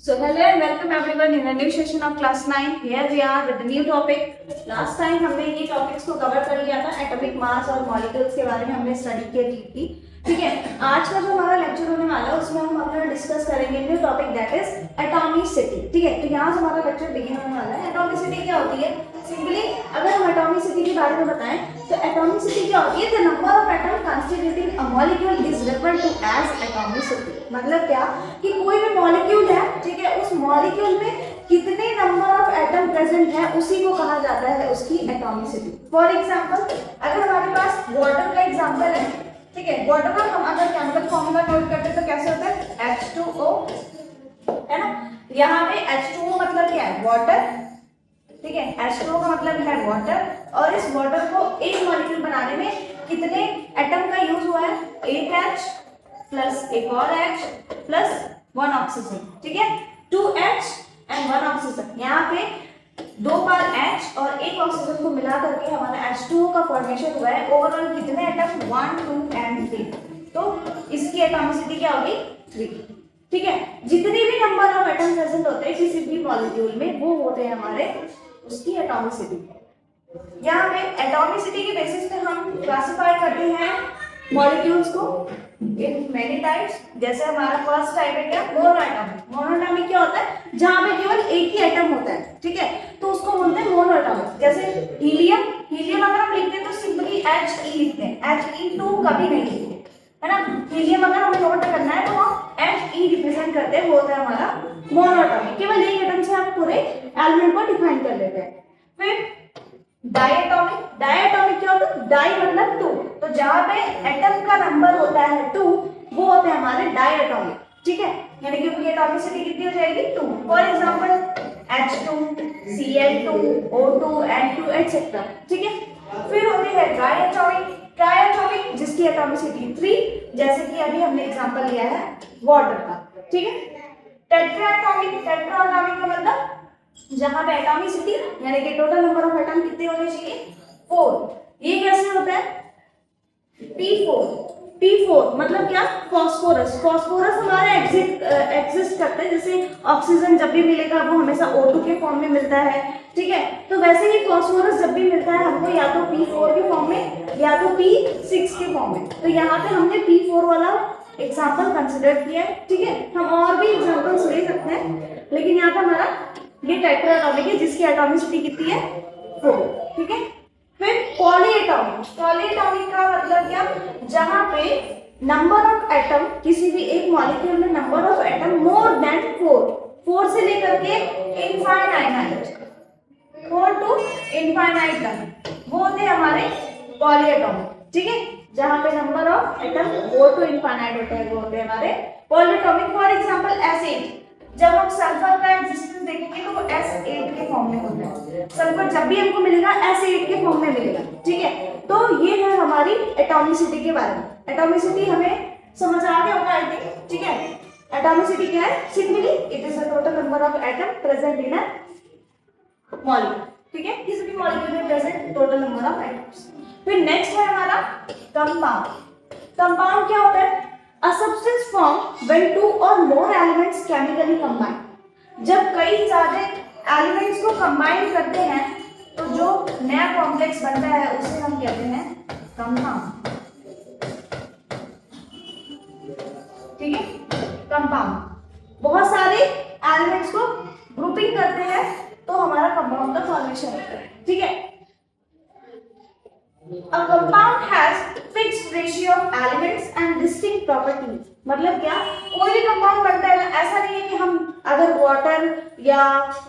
So hello and welcome everyone in a new session of class 9. Here we are with the new topic. Last time हमने ये topics को cover कर लिया था, atomic mass और molecules के बारे में हमने स्टडी की थी. ठीक है, आज का जो हमारा लेक्चर होने वाला है उसमें हम अपना डिस्कस करेंगे new topic that is atomicity. ठीक है, तो यहाँ से हमारा लेक्चर बिगिन होने वाला है. एटॉमिसिटी क्या होती है? सिंपली अगर हम एटॉमिसिटी के बारे में बताएं तो एटॉमिसिटी क्या होती है? The number of atom constituting a molecule is referred to as atomicity. मतलब क्या कि कोई भी मॉलिक्यूल है, ठीक है, उस मॉलिक्यूल में कितने नंबर ऑफ एटम प्रेजेंट है उसी को कहा जाता है उसकी एटॉमिसिटी. फॉर एग्जांपल अगर हमारे पास वाटर का एग्जांपल है, ठीक है, वाटर का हम अगर केमिकल फॉर्मूला नोट करते तो कैसे होता है? H2O, है ना. यहाँ पे H2O मतलब क्या है? वाटर. ठीक है, H2O का मतलब है वाटर. और इस वाटर को एक मॉलिक्यूल बनाने में कितने एटम का यूज हुआ है? एक H प्लस एक और H प्लस 1 ऑक्सीजन. ठीक है, 2H एंड 1 ऑक्सीजन. यहाँ पे 2 बार H और एक ऑक्सीजन को मिला करके हमारा H2O का फॉर्मेशन हुआ है. ओवरऑल कितने एटम? 1, 2 एंड 3. तो इसकी एटॉमिसिटी क्या होगी? 3. ठीक है, जितने भी नंबर ऑफ एटम प्रेजेंट होते हैं किसी भी मॉलिक्यूल में वो होते हैं हमारे उसकी एटॉमिसिटी. यहाँ पे एटॉमिसिटी के बेसिस पे हम क्लासिफाई करते हैं मॉलिक्यूल्स को इन मेनी टाइप्स. जैसे हमारा फर्स्ट टाइप है क्या? मोनोएटॉमिक. मोनोएटॉमिक क्या होता है? जहाँ पे केवल एक ही एटम होता है. ठीक है, तो उसको बोलते हैं मोनोएटॉमिक. जैसे हीलियम. हीलियम अगर हम लिखते हैं तो सिंपली He लिखते हैं, He2 कभी नहीं लिखते, है ना. हीलियम अगर हमें नोट करना है तो हम He रिप्रेजेंट करते हैं, वो होता है हमारा मोनोएटॉमिक. केवल एक एटम से हम पूरे एलिमेंट को डिफाइन कर लेते हैं. फिर डायएटॉमिक. डायएटॉमिक क्या होता है? डाई मतलब 2. तो जहां पे एटम का नंबर होता है 2 वो होते हैं हमारे डायएटॉमिक. ठीक है, यानी कि उनकी एटॉमिसिटी कितनी हो जाएगी? 2. For example H2, Cl2, O2, N2 etcetera. ठीक है, फिर होती है ट्राइएटॉमिक. ट्राइएटॉमिक जिसकी एटॉमिसिटी 3, जैसे कि अभी हमने एग्जांपल लिया है वाटर का. ठीक है, टेट्राएटॉमिक. टेट्राएटॉमिक का मतलब जहां पे एटॉमिसिटी यानी कि टोटल नंबर ऑफ एटम कितने होने चाहिए? 4. ये कैसे होता है? P4. P4 मतलब क्या? फास्फोरस. फास्फोरस हमारे एग्जिस्ट करता है. जैसे ऑक्सीजन जब भी मिलेगा वो हमेशा O2 के फॉर्म में मिलता है. ठीक है, तो वैसे ही फास्फोरस जब भी मिलता है हमको या तो P4 के फॉर्म में या तो P6 के फॉर्म में. तो यहाँ पे हमने P4 वाला एग्जाम्पल कंसिडर किया है. ठीक है, हम और भी एग्जाम्पल्स ले सकते हैं लेकिन यहाँ पे हमारा ये टेट्राएटॉमिक है जिसकी एटॉमिसिटी कितनी है? 4. ठीक है, फिर पॉलीएटॉमिक. पॉलीएटॉमिक का मतलब क्या? जहां पे नंबर ऑफ एटम किसी भी एक मॉलिक्यूल में number of atom more than 4 से लेकर के इनफाइनाइट 4 टू इनफाइनाइट तक वो होते हैं हमारे पॉलीएटॉमिक. ठीक है, जहां पे number of atom 4 to infinite होते हैं वो होते हैं हमारे पॉलीएटॉमिक. For example acid. जब हम सल्फर का एग्जिस्टेंस देखेंगे तो वो S8 के फॉर्म में होता है. सल्फर जब भी हमको मिलेगा S8 के फॉर्म में मिलेगा. ठीक है, तो ये है हमारी एटॉमिसिटी के बारे में. एटॉमिसिटी हमें समझ आ गया होगा आई थिंक. ठीक है, एटॉमिसिटी क्या है? Simply it is the total number of atom present in a molecule. ठीक है, किसी भी मॉलिक्यूल में present total number of atoms. फिर नेक्स्ट है हमारा कंपाउंड. कंपाउंड क्या होता है? A substance formed when 2 or more elements chemically combine. जब कई ज्यादा एलिमेंट्स को कंबाइन करते हैं तो जो नया कॉम्प्लेक्स बनता है उसे हम कहते हैं कंपाउंड. ठीक है, कंपाउंड बहुत सारे एलिमेंट्स को ग्रुपिंग करते हैं तो हमारा कंपाउंड का फॉर्मेशन होता है. ठीक है, A compound has fixed ratio of elements and distinct properties. मतलब क्या? कोई भी कंपाउंड बनता है ना, ऐसा नहीं है कि हम अगर वाटर या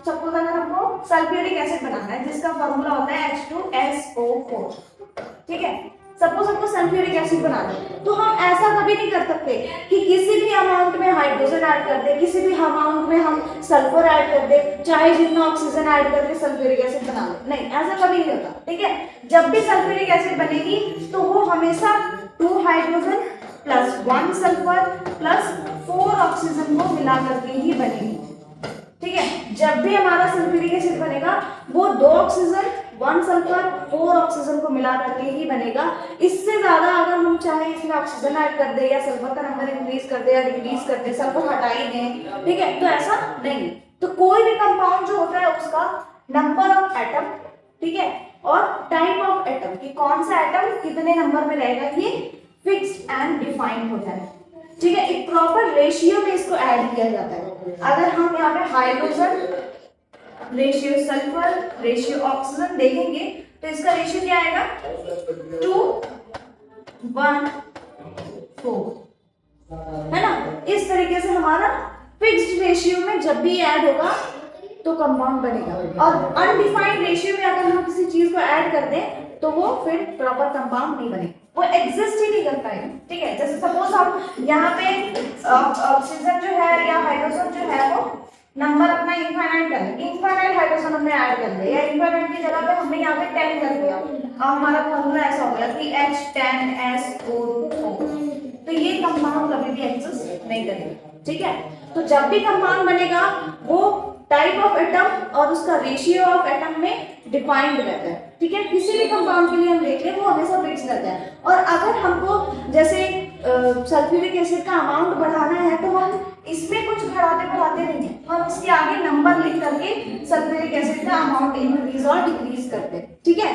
सपोज अगर हमको सल्फ्यूरिक एसिड बनाना है जिसका फॉर्मूला होता है H2SO4. ठीक है, सपोज हमको सल्फ्यूरिक एसिड बनाना है तो हम ऐसा कभी नहीं कर सकते कि किसी भी अमाउंट में हाइड्रोजन ऐड कर दे, किसी भी अमाउंट में हम सल्फर ऐड कर दे, चाहे जितना ऑक्सीजन ऐड करके सल्फ्यूरिक एसिड बना ले. नहीं, ऐसा कभी नहीं होता. ठीक है, जब भी सल्फ्यूरिक एसिड बनेगी तो वो हमेशा 2 hydrogen plus 1 sulphur plus 4 oxygen को मिला करके ही बनेगी. ठीक है, जब भी हमारा सल्फ्यूरिक एसिड बनेगा वो 2 ऑक्सीजन 1 सल्फर 4 ऑक्सीजन को मिला करके ही बनेगा। इससे ज्यादा अगर हम चाहे इसमें ऑक्सीजन ऐड कर दे या सल्फर का नंबर इंक्रीज कर दे या डिक्रीज कर दे, सल्फर हटा ही दें, ठीक है, तो ऐसा नहीं। तो कोई भी कंपाउंड जो होता है उसका नंबर ऑफ एटम, ठीक है, और टाइप ऑफ एटम कि कौन सा एटम कितने नंबर में रहेगा, ये फिक्स्ड एंड डिफाइंड होता है, ठीक है। एक प्रॉपर रेशियो में इसको ऐड किया जाता है। अगर हम यहाँ पे hydrogen ratio sulphur ratio oxygen देखेंगे तो इसका रेशियो क्या आएगा 2:1:4, है ना। इस तरीके से हमारा फिक्स्ड रेशियो में जब भी ऐड होगा तो कंपाउंड बनेगा, और अनडिफाइंड रेशियो में अगर हम किसी चीज को ऐड कर दें तो वो फिर प्रॉपर कंपाउंड नहीं बनेगा, वो एग्जिस्ट ही नहीं कर पाएगा, ठीक है। जैसे सपोज हम यहाँ पे ऑक्सीजन जो है या हाइड्रोजन जो है वो नंबर अपना इनफाइनाइट कर ले, इनफाइनाइट हाइड्रोजन हमने ऐड कर दिया, या इनफाइनाइट की जगह पे हमने यहाँ पे 10 कर दिया, अब हमारा फॉर्मूला ऐसा हो गया कि H10SO4, तो ये कंपाउंड कभी भी एग्जिस्ट नहीं करेगा, ठीक है। तो जब भी कंपाउंड बनेगा वो टाइप ऑफ एटम और उसका रेशियो ऑफ एटम में डिफाइंड रहता है, ठीक है। किसी भी कंपाउंड के लिए हम देख लें वो हमेशा फिक्स रहता है। और अगर हमको जैसे सल्फ्यूरिक एसिड का अमाउंट बढ़ाना है तो हम इसमें कुछ बढ़ाते नहीं है, हम इसके आगे नंबर लिख करके सल्फ्यूरिक एसिड का अमाउंट इंक्रीज और डिक्रीज करते हैं, ठीक है।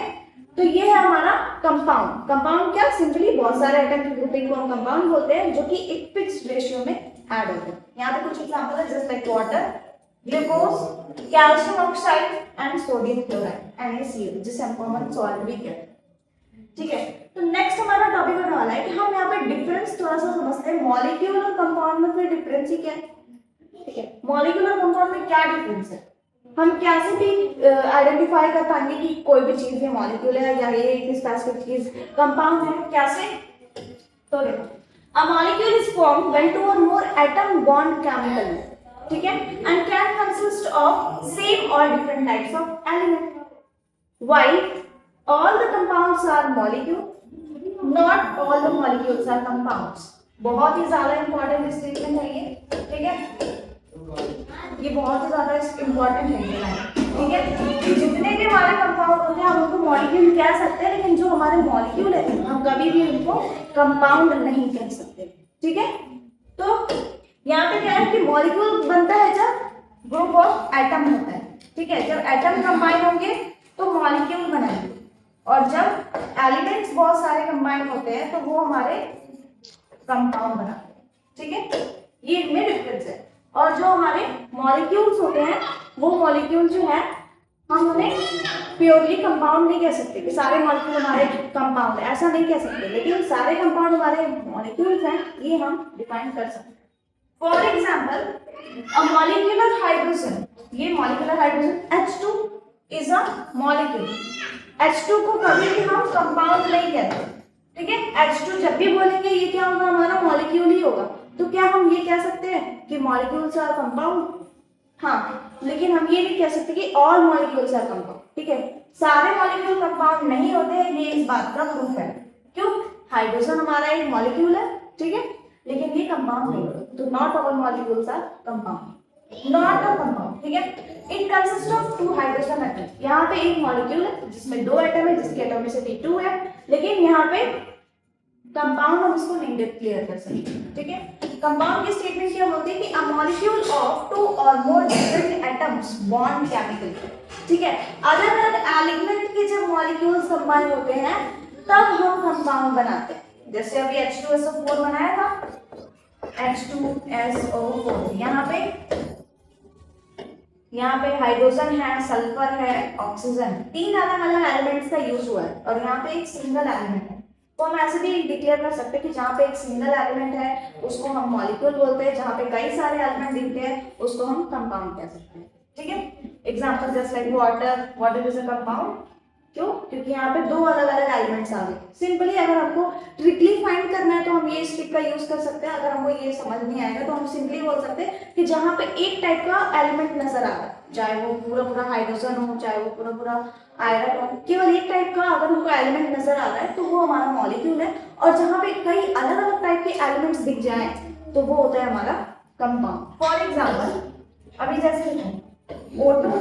तो ये है हमारा कंपाउंड। कंपाउंड क्या, सिंपली बहुत सारे एटम की ग्रुपिंग को हम कंपाउंड बोलते हैं जो कि एक फिक्स्ड रेशियो में ऐड होते हैं। यहाँ पे कुछ एग्जांपल है, just like water, glucose, calcium oxide and sodium chloride NaCl, जिसे हम कॉमन सॉल्ट भी कहते हैं, ठीक है। तो नेक्स्ट हमारा टॉपिक होने वाला है कि हम यहाँ पे डिफरेंस थोड़ा सा समझते हैं। मॉलिक्यूल और कंपाउंड में फिर डिफरेंस ही क्या है, ठीक है। मॉलिक्यूल और कंपाउंड में क्या डिफरेंस है, हम कैसे भी आइडेंटिफाई कर पाएंगे कि कोई भी चीज ये मॉलिक्यूल है या ये एक स्पेसिफिक चीज कंपाउंड है, कैसे। तो देखो, a molecule is formed when two or more atom bond chemically, ठीक है, and can consist of same or different types of element, while all the compounds are molecule, not all the molecules are compounds। बहुत ही ज्यादा important statement है ये, ठीक है, ये बहुत ही ज्यादा इंपॉर्टेंट है, ठीक है। जितने भी हमारे कंपाउंड होते हैं हम उनको मॉलिक्यूल कह सकते हैं, लेकिन जो हमारे मॉलिक्यूल है हम कभी भी उनको कंपाउंड नहीं कह सकते, ठीक है। तो यहाँ पे क्या है कि मॉलिक्यूल बनता है जब ग्रुप ऑफ एटम होता है, ठीक है। जब एटम कंबाइन होंगे तो मॉलिक्यूल बनाएंगे, और जब एलिमेंट्स बहुत सारे कंबाइन होते हैं तो वो हमारे कंपाउंड बनाते हैं, ठीक है। ये इनमें डिफरेंस है। और जो हमारे मॉलिक्यूल्स होते हैं वो मॉलिक्यूल जो है हम उन्हें प्योरली कंपाउंड नहीं कह सकते कि सारे मॉलिक्यूल हमारे कंपाउंड है, ऐसा नहीं कह सकते, लेकिन सारे कंपाउंड हमारे मॉलिक्यूल्स हैं, ये हम डिफाइन कर सकते हैं। For example, a molecular hydrogen, ये molecular hydrogen H2 is a molecule. H2 को कभी भी हम कंपाउंड नहीं कहते, ठीक है। H2 जब भी बोलेंगे ये क्या होगा, हमारा मॉलिक्यूल ही होगा। तो क्या हम ये कह सकते हैं कि मॉलिक्यूल्स आर कंपाउंड, हाँ, लेकिन हम ये नहीं कह सकते कि ऑल मॉलिक्यूल्स आर कंपाउंड, ठीक है। सारे मॉलिक्यूल कंपाउंड नहीं होते हैं, ये इस बात का प्रूफ है। क्यों, हाइड्रोजन हमारा एक मॉलिक्यूल है, ठीक है, लेकिन ये कंपाउंड नहीं होता। तो not all molecules are compound, not a compound, ठीक है। It consist of 2 hydrogen atom. यहाँ पे एक मॉलिक्यूल है जिसमें 2 एटम है, जिसकी एटॉमिसिटी 2 है, लेकिन यहाँ पे कंपाउंड हम इसको नहीं डिक्लेयर कर सकते, ठीक है। कंपाउंड की स्टेटमेंट क्या होती है कि अ मॉलिक्यूल ऑफ 2 और more different atoms bond chemically, ठीक है। अलग अलग एलिमेंट के जब मॉलिक्यूल्स कंबाइन होते हैं तब हम कंपाउंड बनाते हैं। जैसे अभी H2SO4 बनाया था, H2SO4, यहाँ पे हाइड्रोजन है, सल्फर है, ऑक्सीजन, 3 अलग अलग एलिमेंट्स का यूज हुआ है, और यहाँ पे एक सिंगल एलिमेंट है। तो हम ऐसे भी डिक्लेयर कर सकते हैं कि जहाँ पे एक सिंगल एलिमेंट है उसको हम मॉलिक्यूल बोलते हैं, जहाँ पे कई सारे एलिमेंट दिखते हैं उसको हम कंपाउंड कह सकते हैं, ठीक है। Example just like water, water is a compound. क्यों, क्योंकि यहाँ पे 2 अलग अलग एलिमेंट्स आ गए। सिंपली अगर हमको ट्रिकली फाइंड करना है तो हम ये स्टिक का यूज कर सकते हैं। अगर हमको ये समझ नहीं आएगा तो हम सिंपली बोल सकते हैं कि जहाँ पे एक टाइप का एलिमेंट नजर आ रहा है, चाहे वो पूरा पूरा हाइड्रोजन हो, चाहे वो पूरा पूरा आयरन हो, केवल एक टाइप का अगर हमको एलिमेंट नजर आ रहा है तो वो हमारा मॉलिक्यूल है। और जहाँ पे कई अलग अलग टाइप के एलिमेंट्स दिख जाए तो वो होता है हमारा कंपाउंड। फॉर एग्जाम्पल, अभी जैसे O2,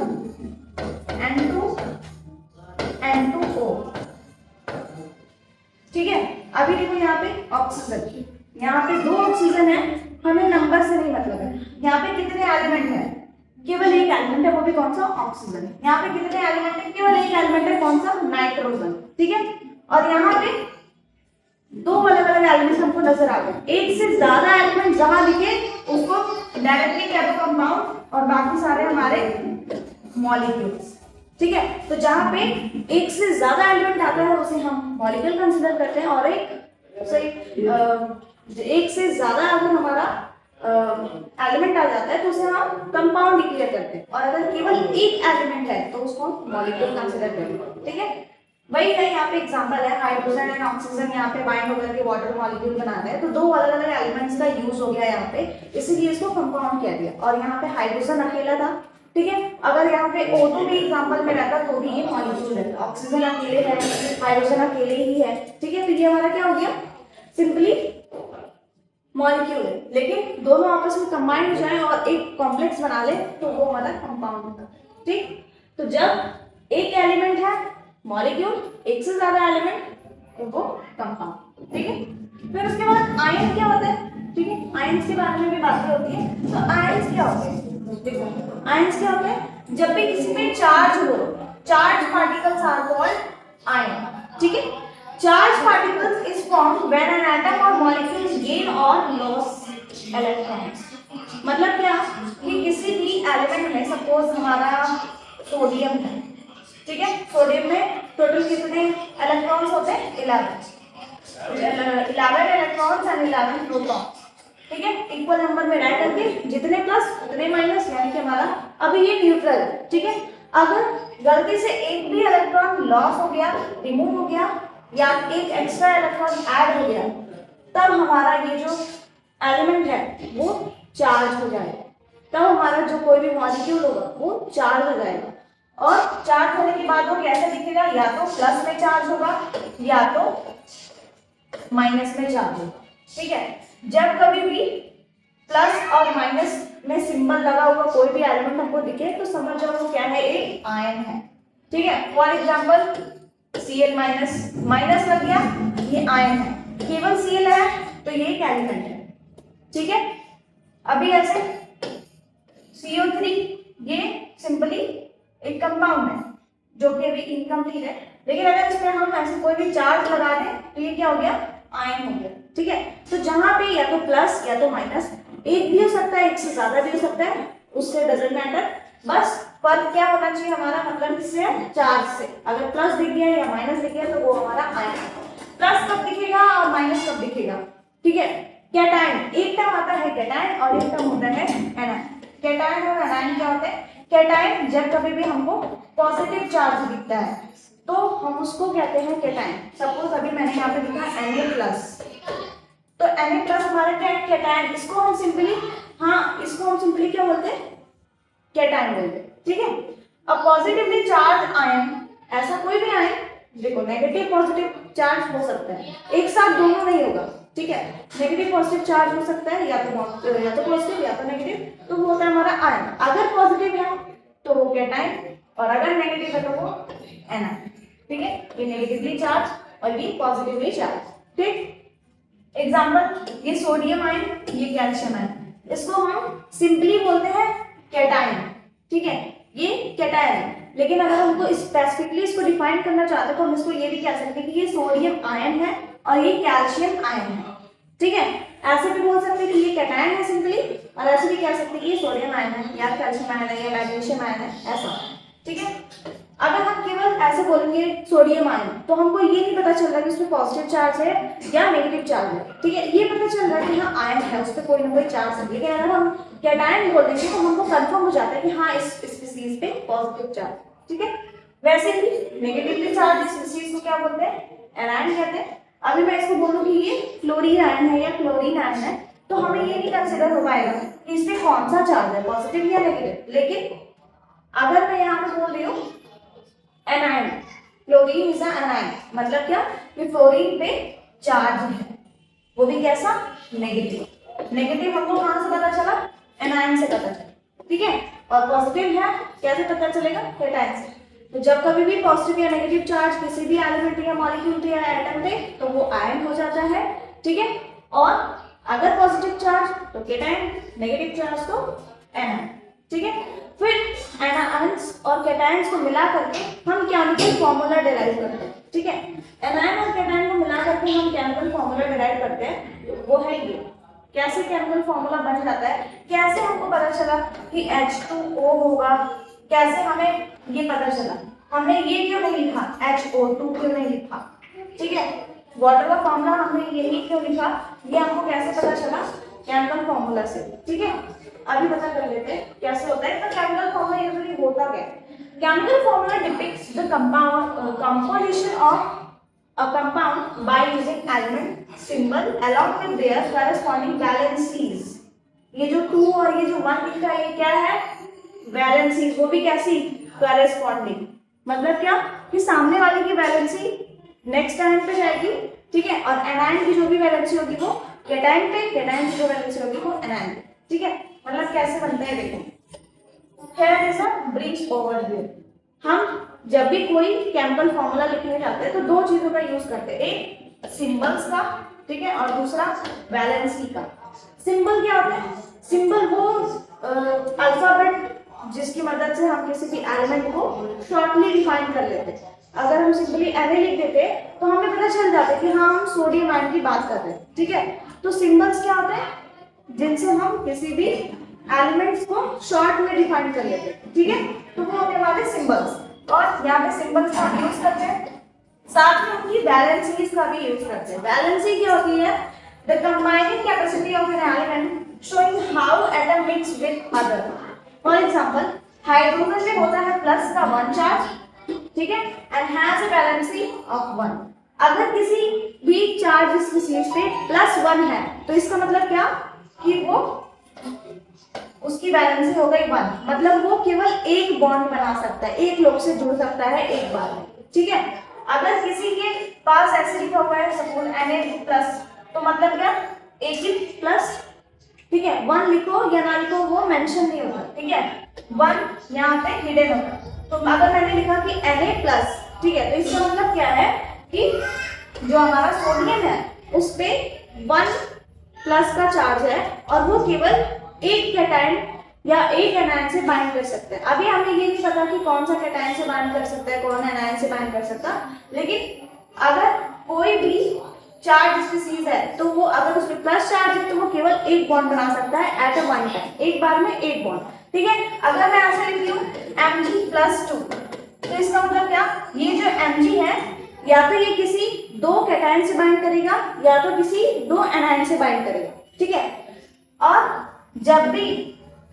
N2, N2O। ठीक है, अभी देखो यहाँ पे ऑक्सीजन, यहाँ पे 2 ऑक्सीजन है, हमें नंबर से नहीं मतलब है। यहाँ पे कितने एलिमेंट है? केवल एक एलिमेंट है, वो भी कौन सा? ऑक्सीजन। यहाँ पे कितने एलिमेंट है? केवल एक एलिमेंट है, कौन सा? नाइट्रोजन। ठीक है, और यहाँ पे 2 अलग अलग एलिमेंट्स हमको नजर आ गए। एक से ज्यादा एलिमेंट जहां दिखे उसको डायरेक्टली कह दो कंपाउंड, और बाकी सारे हमारे मॉलिक्यूल्स। ठीक है, तो जहां पे एक से ज्यादा एलिमेंट आता है उसे हम मॉलिक्यूल कंसीडर करते हैं, और एक से ज्यादा अगर हमारा एलिमेंट आ जाता है तो उसे हम कंपाउंड डिक्लेयर करते हैं, और अगर केवल एक एलिमेंट है तो उसको मॉलिक्यूल कंसीडर करते हैं। ठीक है, वही है यहाँ पे एग्जांपल है, हाइड्रोजन एंड ऑक्सीजन यहाँ पे बाइंड होकर के वाटर मॉलिक्यूल बना रहे हैं, तो 2 अलग अलग एलिमेंट्स का यूज हो गया यहाँ पे, इसीलिए इसको कंपाउंड कह दिया। और यहाँ पे हाइड्रोजन अकेला था। ठीक है, अगर यहाँ पे O2 भी एग्जांपल में रहता तो भी ये मॉलिक्यूल है, ऑक्सीजन अकेले है, हाइड्रोजन अकेले ही है। ठीक है, तो ये हमारा क्या हो गया? सिंपली मॉलिक्यूल है, लेकिन दोनों आपस में कंबाइन हो जाए और एक कॉम्प्लेक्स बना ले तो वो हमारा कंपाउंड होता है। ठीक, तो जब एक एलिमेंट है मॉलिक्यूल, एक से ज्यादा एलिमेंट तो वो कंपाउंड। ठीक है, फिर उसके बाद आयन क्या होता है? ठीक है, आयंस के बारे में भी बातें होती है। तो आयंस क्या होते हैं? देखो आयंस क्या होते हैं? जब भी किसी पे चार्ज हो, charge particles are called ion. ठीक है, charge particles is formed when an atom और मॉलिक्यूल गेन और लॉस इलेक्ट्रॉन्स। मतलब क्या कि किसी भी एलिमेंट में, सपोज हमारा सोडियम है, ठीक है, सोडियम में टोटल कितने इलेक्ट्रॉन्स होते हैं? 11 इलेक्ट्रॉन्स एंड 11 प्रोटॉन्स। ठीक है, इक्वल नंबर में रह करके जितने प्लस उतने माइनस, यानी कि हमारा अभी ये न्यूट्रल है। ठीक है, अगर गलती से एक भी इलेक्ट्रॉन लॉस हो गया, रिमूव हो गया, या एक एक्स्ट्रा इलेक्ट्रॉन ऐड हो गया, तब हमारा ये जो एलिमेंट है वो चार्ज हो जाएगा। तब हमारा जो कोई भी मॉलिक्यूल होगा वो चार्ज हो जाएगा, और चार्ज होने के बाद वो कैसे दिखेगा? या तो प्लस में चार्ज होगा या तो माइनस में चार्ज होगा। ठीक है, जब कभी भी प्लस और माइनस में सिंबल लगा हुआ कोई भी एलिमेंट हमको दिखे तो समझ जाओ वो क्या है? एक आयन है। ठीक है, for example Cl minus, minus लग गया, ये आयन है। केवल Cl है तो ये एक एलिमेंट है। ठीक है, अभी ऐसे CO3 ये सिंपली एक कंपाउंड है जो कि अभी इनकम्प्लीट है, लेकिन अगर इसमें हम ऐसे कोई भी चार्ज लगा दें तो ये क्या हो गया? आयन हो गया। ठीक है, तो जहां पे या तो प्लस या तो माइनस, एक भी हो सकता है, एक से ज्यादा भी हो सकता है, उससे डजंट मैटर, बस फर्क क्या होना चाहिए हमारा? मतलब किससे? चार्ज से। अगर प्लस दिख गया या माइनस दिख गया तो वो हमारा आयन है। प्लस कब दिखेगा और माइनस कब दिखेगा? ठीक है, कैटायन, एक टर्म आता है कैटायन और एक टर्म होता है एनायन। कैटायन और एनायन क्या होते हैं? कैटायन जब कभी भी हमको पॉजिटिव चार्ज दिखता है तो हम उसको कहते हैं कैटायन। सपोज अभी मैंने यहाँ पे लिखा Na+, तो Na+ हमारा क्या है? कैटायन। इसको हम सिंपली क्या बोलते हैं? कैटायन बोलते हैं। ठीक है, अब पॉजिटिवली चार्ज आयन, ऐसा कोई भी आयन, देखो नेगेटिव पॉजिटिव चार्ज हो सकता है, एक साथ दोनों नहीं होगा। ठीक है, नेगेटिव पॉजिटिव चार्ज हो सकता है, या तो पॉजिटिव या तो नेगेटिव, तो वो होता है हमारा आयन। अगर पॉजिटिव है तो वो कैटायन, और अगर नेगेटिव है तो वो एनायन। ठीक है, ये नेगेटिवली चार्ज और ये पॉजिटिवली चार्ज। ठीक, एग्जांपल, ये सोडियम आयन, ये कैल्शियम आयन, इसको हम सिंपली बोलते हैं कैटायन। ठीक है, ये कैटायन है, लेकिन अगर हमको स्पेसिफिकली इसको डिफाइन करना चाहते हैं तो हम इसको ये भी कह सकते हैं कि ये सोडियम आयन है और ये कैल्शियम आयन है। ठीक है, ऐसे भी बोल सकते हैं कि ये कैटायन है सिंपली, और ऐसे भी कह सकते हैं कि ये सोडियम आयन है या कैल्शियम आयन है या मैग्नीशियम आयन है, ऐसा। ठीक है, अगर हम केवल ऐसे बोलेंगे सोडियम आयन तो हमको ये नहीं पता चल रहा कि उसमें पॉजिटिव चार्ज है या नेगेटिव चार्ज है। ठीक है, ये पता चल रहा है कि हाँ आयन है, उस पर कोई ना कोई चार्ज है, लेकिन अगर हम कैटायन बोल देंगे तो हमको कंफर्म हो जाता है कि हाँ इस स्पीसीज पे पॉजिटिव चार्ज। ठीक है, वैसे ही नेगेटिवली चार्ज स्पीसीज को क्या बोलते हैं? एनायन कहते हैं। अभी मैं इसको बोलूँ कि ये फ्लोरीन आयन है या क्लोरीन आयन है, तो हमें ये नहीं कंसिडर हो पाएगा कि इसमें कौन सा चार्ज है, पॉजिटिव या नेगेटिव। लेकिन अगर मैं यहाँ पे बोल रही हूँ एनायन, फ्लोरीन इज एनायन, मतलब क्या? कि फ्लोरीन पे चार्ज है, वो भी कैसा? नेगेटिव। नेगेटिव हमको कहाँ से पता चला? एनायन से पता चला। ठीक है, और पॉजिटिव है कैसे पता चलेगा? कैटायन से। तो जब कभी भी पॉजिटिव या नेगेटिव चार्ज किसी भी एलिमेंट या मॉलिक्यूल या एटम पे तो वो आयन हो जाता है, ठीक है। और अगर पॉजिटिव चार्ज तो केटायन, नेगेटिव चार्ज तो एनायन, ठीक है। फिर एनायंस और केटायंस को मिला करके हम केमिकल फॉर्मूला डिराइव करते हैं, ठीक है। एनायन और केटायन को मिला करके हम केमिकल फॉर्मूला डिराइव करते हैं, वो है ये। कैसे केमिकल फॉर्मूला बन जाता है, कैसे हमको पता चला कि H2O होगा, कैसे हमें ये पता चला, हमने ये क्यों नहीं लिखा HO2 क्यों नहीं लिखा, ठीक है। वाटर का फॉर्मूला हमने यही क्यों लिखा, ये हमको कैसे पता चला, केमिकल फॉर्मूला से, ठीक है। अभी पता कर लेते हैं कैसे होता है। तो केमिकल फॉर्मूला यूजुअली होता क्या है, chemical formula depicts the composition of a compound by using element symbol along with their corresponding valencies। ये जो 2 और ये जो 1 लिखा है, ये क्या है, वैलेंसीज, वो भी कैसी, करेस्पॉन्डिंग। मतलब क्या कि सामने वाले की वैलेंसी नेक्स्ट आयन पे जाएगी, ठीक है, और एनायन की जो भी वैलेंसी होगी वो केटायन पे, केटायन की जो वैलेंसी होगी वो एनायन पे, ठीक है। मतलब कैसे बनता है देखो, here is a brief overview. हम जब भी कोई केमिकल फॉर्मूला लिखने जाते हैं तो दो चीजों का यूज करते हैं, एक सिंबल्स का, ठीक है, और दूसरा वैलेंसी का। सिंबल क्या होता है, सिंबल वो अल्फाबेट जिसकी मदद से हम किसी भी एलिमेंट को शॉर्टली डिफाइन कर लेते हैं। अगर हम सिंपली Na लिख देते तो हमें पता चल जाता है कि हाँ हम सोडियम आयन की बात कर रहे हैं, ठीक है। तो सिंबल्स क्या होते हैं, जिनसे हम किसी भी एलिमेंट्स को शॉर्ट में डिफाइन कर लेते हैं, ठीक है। तो वो होने वाले सिंबल्स, और यहाँ पे सिंबल्स का यूज करते हैं, साथ में उनकी वैलेंसीज का भी यूज करते हैं। वैलेंसी क्या होती है, the combining capacity of an element showing how atom mix with other. For example hydrogen में होता है प्लस का 1 चार्ज, ठीक है, and has a valency of 1। अगर किसी भी चार्ज स्पीशीज पे +1 है तो इसका मतलब क्या कि वो उसकी वैलेंसी हो गई 1, मतलब वो केवल एक बॉन्ड बना सकता है, एक लोग से जुड़ सकता है एक बार में, ठीक है। अगर किसी के पास ऐसे लिखा हुआ है सपोज Na+, तो मतलब क्या, एक ही प्लस, ठीक है, 1 लिखो या ना लिखो वो मेंशन नहीं होता, ठीक है, 1 यहाँ पे हिडन होता। तो अगर मैंने लिखा कि Na+, ठीक है, तो इसका मतलब क्या है कि जो हमारा सोडियम है उस पे 1+ का चार्ज है और वो केवल एक कैटायन या एक एनायन से बाइंड कर सकते हैं। अभी हमें ये नहीं पता कि कौन सा कैटायन से बाइंड कर सकता है, कौन एनायन से बाइंड कर सकता, लेकिन अगर कोई भी चार्ज स्पीशीज है तो वो अगर उसमें प्लस चार्ज है तो वो केवल एक बॉन्ड बना सकता है एट अ वन टाइम, एक बार में एक बॉन्ड, ठीक है। अगर मैं ऐसे लिखती हूँ Mg+2, तो इसका मतलब क्या, ये जो Mg है या तो ये किसी दो कैटायन से बाइंड करेगा या तो किसी दो एनायन से बाइंड करेगा, ठीक है। और जब भी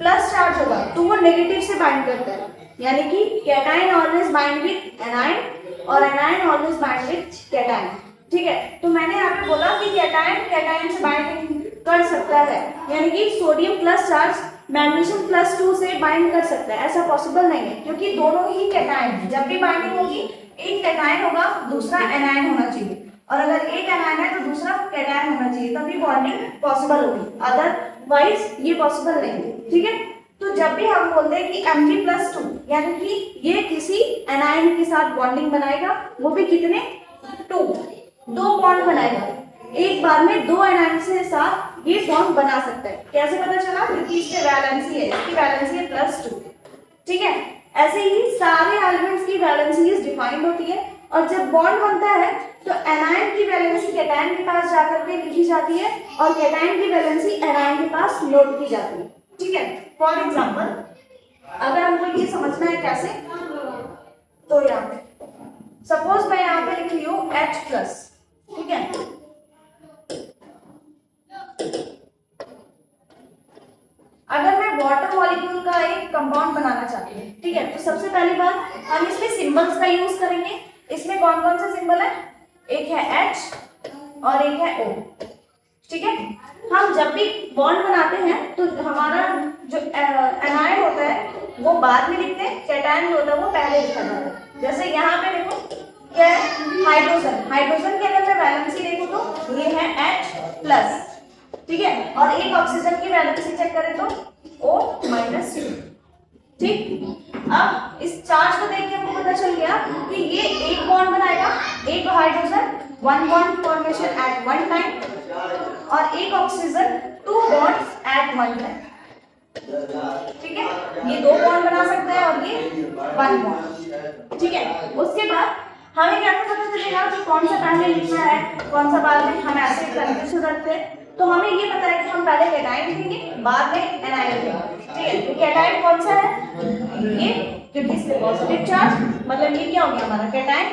प्लस चार्ज होगा तो वो नेगेटिव से बाइंड करता है, यानी कि cation always bind with anion और anion always bind with cation, ठीक है। तो मैंने यहाँ पे बोला कि कैटायन कैटायन से बाइंड कर सकता है, यानी कि सोडियम प्लस चार्ज मैग्नीशियम +2 से बाइंड कर सकता है, ऐसा पॉसिबल नहीं है क्योंकि दोनों ही कैटायन है। जब भी बाइंडिंग होगी एक कैटायन होगा दूसरा एनायन होना चाहिए, और अगर एक एनायन है तो दूसरा कैटायन होना चाहिए, तभी बॉन्डिंग पॉसिबल होगी, अदरवाइज ये पॉसिबल नहीं है, ठीक है। तो जब भी हम बोलते हैं कि Mg+2 यानी कि ये किसी एनायन के साथ बॉन्डिंग बनाएगा, वो भी कितने, 2 बॉन्ड बनाएगा, एक बार में 2 एनायन से साथ ये बॉन्ड बना सकता है। कैसे पता चला, क्योंकि इसकी वैलेंसी है, इसकी वैलेंसी है +2, ठीक है। ऐसे ही सारे एलिमेंट्स की वैलेंसीज डिफाइंड होती है, और जब बॉन्ड बनता है तो एनायन की वैलेंसी कैटायन के पास जाकर के लिखी जाती है और कैटायन की वैलेंसी एनायन के पास नोट की जाती है, ठीक है। फॉर एग्जांपल अगर हमको ये समझना है कैसे, तो यहाँ पे सपोज मैं यहाँ पे लिख रही हूँ H+, ठीक है। अगर मैं वाटर मॉलिक्यूल का एक कंपाउंड बनाना चाहती हूँ, ठीक है, तो सबसे पहली बात हम इसमें सिंबल्स का यूज करेंगे। इसमें कौन कौन से सिंबल है, एक है H और एक है O, ठीक है। हम जब भी बॉन्ड बनाते हैं तो हमारा जो एनायन होता है वो बाद में लिखते हैं, कैटायन जो होता है वो पहले लिखा जाता है। जैसे यहाँ पे देखो क्या है, हाइड्रोजन, हाइड्रोजन के अगर मैं वैलेंसी देखूँ तो ये है H+, ठीक है, और एक ऑक्सीजन की वैलेंसी चेक करें तो O-, ठीक। अब इस चार्ज को देख के हमको पता पता चल गया कि ये एक बॉन्ड बनाएगा, एक hydrogen one bond formation at one time, और एक oxygen two bonds at one time. ठीक है, ये दो बॉन्ड बना सकते हैं और ये वन बॉन्ड। ठीक है, उसके बाद हमें क्या पता चलेगा कि कौन सा पहले लिखना है, कौन सा बाद में। हम ऐसे कंफ्यूज रखते हैं, तो हमें ये पता है कि हम पहले कैटाइन लिखेंगे, बाद में एनायन लिखेंगे। ठीक है, तो कैटाइन कौन सा है, ये क्योंकि इसके पॉजिटिव चार्ज, मतलब ये क्या हो गया हमारा कैटाइन।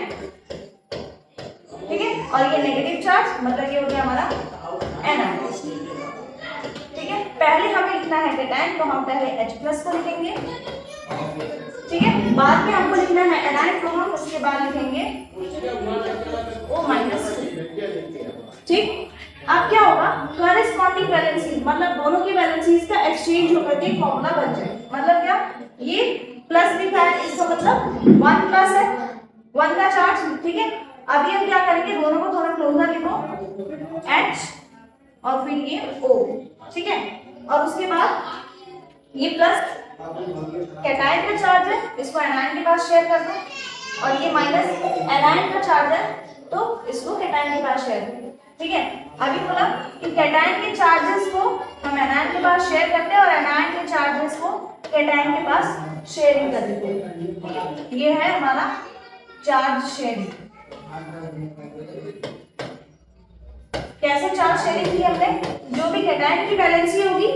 ठीक है, और ये नेगेटिव चार्ज, मतलब ये हो गया हमारा एनायन। ठीक है, पहले हमें लिखना है कैटाइन, तो हम पहले H+ को लिखेंगे। ठीक है, बाद में हमको लिखना है एनायन, तो हम उसके बाद लिखेंगे O-। ठीक, अब क्या होगा, कॉरेस्पॉन्डिंग वैलेंसीज, मतलब दोनों की वैलेंसीज का एक्सचेंज होकर के फॉर्मूला बन जाए। मतलब क्या, ये प्लस लिखा है, इसका मतलब 1 प्लस है, 1 का चार्ज। ठीक है, अभी हम क्या करेंगे, दोनों को थोड़ा क्लोजर लिखो, H और फिर ये O। ठीक है, और उसके बाद ये प्लस कैटाइन का चार्ज है, इसको एनायन के पास शेयर कर दो, और ये माइनस एनायन का चार्ज है, तो इसको कैटाइन के पास शेयर कर दो। ठीक है, अभी बोला कि कैटाइन के चार्जेस को हम एनायन के पास शेयर करते हैं और एनायन के चार्जेस को कैटाइन के पास शेयरिंग कर देते हैं। ठीक है, ये है हमारा चार्ज शेयरिंग। कैसे चार्ज शेयरिंग की हमने, जो भी कैटाइन की वैलेंसी होगी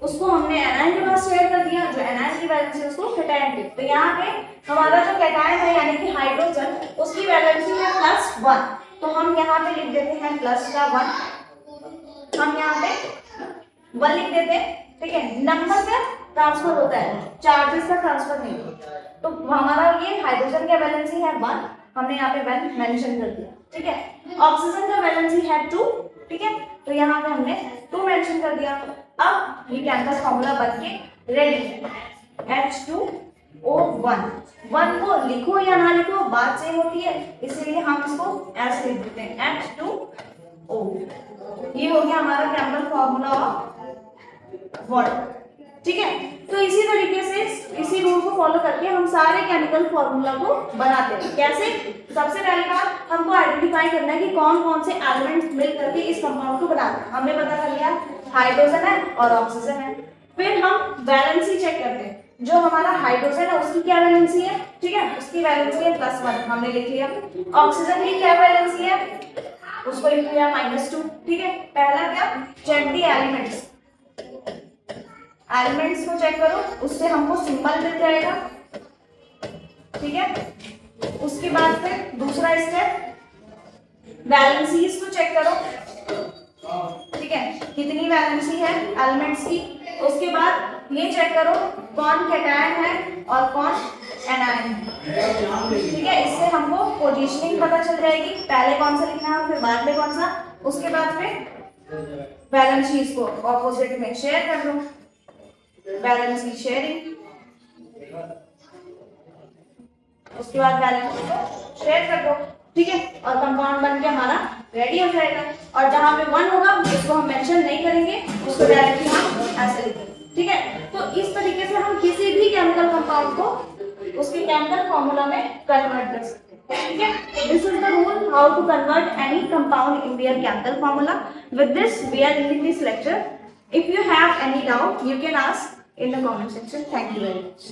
उसको हमने एनायन के पास शेयर कर दिया, जो एनायन की वैलेंसी उसको कैटाइन पे। तो यहाँ पे हमारा जो कैटाइन है यानी कि हाइड्रोजन, उसकी वैलेंसी है +1, तो हम यहाँ पे लिख देते हैं +1। हम यहाँ पे 1 लिख देते हैं। ठीक है, नंबर का ट्रांसफर होता है, चार्जेस का ट्रांसफर नहीं होता। तो हमारा ये हाइड्रोजन का वैलेंसी है 1, हमने यहाँ पे 1 मेंशन कर दिया। ठीक है, ऑक्सीजन का वैलेंसी है 2। ठीक है, तो यहाँ पे हमने 2 मेंशन कर दिया। अब ये केमिकल फॉर्मूला बन के रेडी है, H2O1। 1 को लिखो या ना लिखो बात सेम होती है, इसीलिए हम इसको ऐसे लिख देते हैं H2O। ये हो गया हमारा केमिकल फॉर्मूला ऑफ वाटर। ठीक है, तो इसी तरीके से इसी रूल को फॉलो करके हम सारे केमिकल फॉर्मूला को बनाते हैं। कैसे, सबसे पहली बात हमको आइडेंटिफाई करना है कि कौन कौन से एलिमेंट्स मिल करके इस कंपाउंड को बनाते हैं। हमने पता कर लिया हाइड्रोजन है और ऑक्सीजन है। फिर हम वैलेंसी चेक करते हैं, जो हमारा हाइड्रोजन है उसकी क्या वैलेंसी है। ठीक है, उसकी वैलेंसी है +1, हमने लिख लिया। ऑक्सीजन की क्या वैलेंसी है, उसको लिख लिया -2। ठीक है, पहला क्या, चेक दी एलिमेंट्स, एलिमेंट्स को चेक करो, उससे हमको सिंबल मिल जाएगा। ठीक है, उसके बाद फिर दूसरा स्टेप वैलेंसीज को चेक करो। ठीक है, कितनी वैलेंसी है एलिमेंट्स की। उसके बाद ये चेक करो कौन कैटायन है और कौन एनायन है। ठीक है, इससे हमको पोजीशनिंग पता चल जाएगी, पहले कौन सा लिखना है फिर बाद में कौन सा। उसके बाद फिर वैलेंसीज को ऑपोजिट में शेयर कर दो, वैलेंसी शेयरिंग। उसके बाद वैलेंसी को शेयर कर दो। ठीक है, और कंपाउंड बन के हमारा रेडी हो जाएगा। और जहां पे 1 होगा उसको हम मेंशन नहीं करेंगे, उसको डायरेक्टली हम ऐसे लिखेंगे। ठीक है, तो इस तरीके से हम किसी भी केमिकल कंपाउंड को उसके केमिकल फॉर्मूला में कन्वर्ट कर सकते हैं। ठीक है, this is the rule how to convert any compound in their chemical formula. With this we are ending this lecture. If you have any doubt, you can ask in the comment section. Thank you very much.